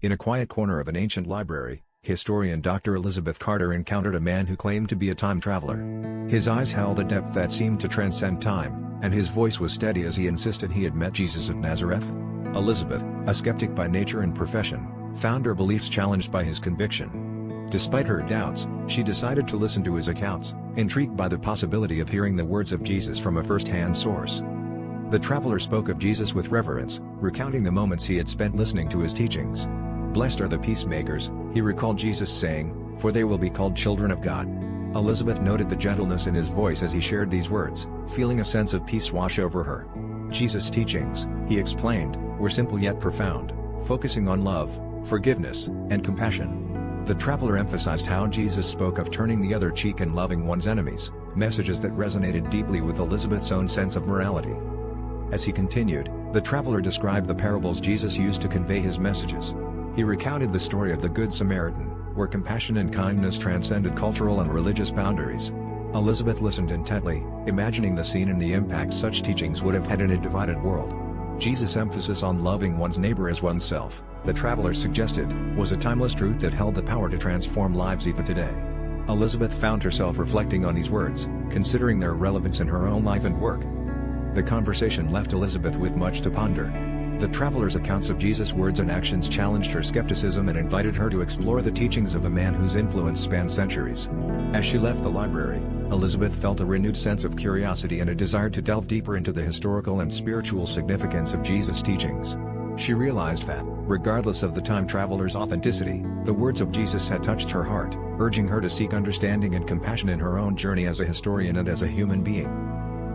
In a quiet corner of an ancient library, historian Dr. Elizabeth Carter encountered a man who claimed to be a time traveler. His eyes held a depth that seemed to transcend time, and his voice was steady as he insisted he had met Jesus of Nazareth. Elizabeth, a skeptic by nature and profession, found her beliefs challenged by his conviction. Despite her doubts, she decided to listen to his accounts, intrigued by the possibility of hearing the words of Jesus from a first-hand source. The traveler spoke of Jesus with reverence, recounting the moments he had spent listening to his teachings. "Blessed are the peacemakers," he recalled Jesus saying, "for they will be called children of God." Elizabeth noted the gentleness in his voice as he shared these words, feeling a sense of peace wash over her. Jesus' teachings, he explained, were simple yet profound, focusing on love, forgiveness, and compassion. The traveler emphasized how Jesus spoke of turning the other cheek and loving one's enemies, messages that resonated deeply with Elizabeth's own sense of morality. As he continued, the traveler described the parables Jesus used to convey his messages. He recounted the story of the Good Samaritan, where compassion and kindness transcended cultural and religious boundaries. Elizabeth listened intently, imagining the scene and the impact such teachings would have had in a divided world. Jesus' emphasis on loving one's neighbor as oneself, the traveler suggested, was a timeless truth that held the power to transform lives even today. Elizabeth found herself reflecting on these words, considering their relevance in her own life and work. The conversation left Elizabeth with much to ponder. The traveler's accounts of Jesus' words and actions challenged her skepticism and invited her to explore the teachings of a man whose influence spanned centuries. As she left the library, Elizabeth felt a renewed sense of curiosity and a desire to delve deeper into the historical and spiritual significance of Jesus' teachings. She realized that, regardless of the time traveler's authenticity, the words of Jesus had touched her heart, urging her to seek understanding and compassion in her own journey as a historian and as a human being.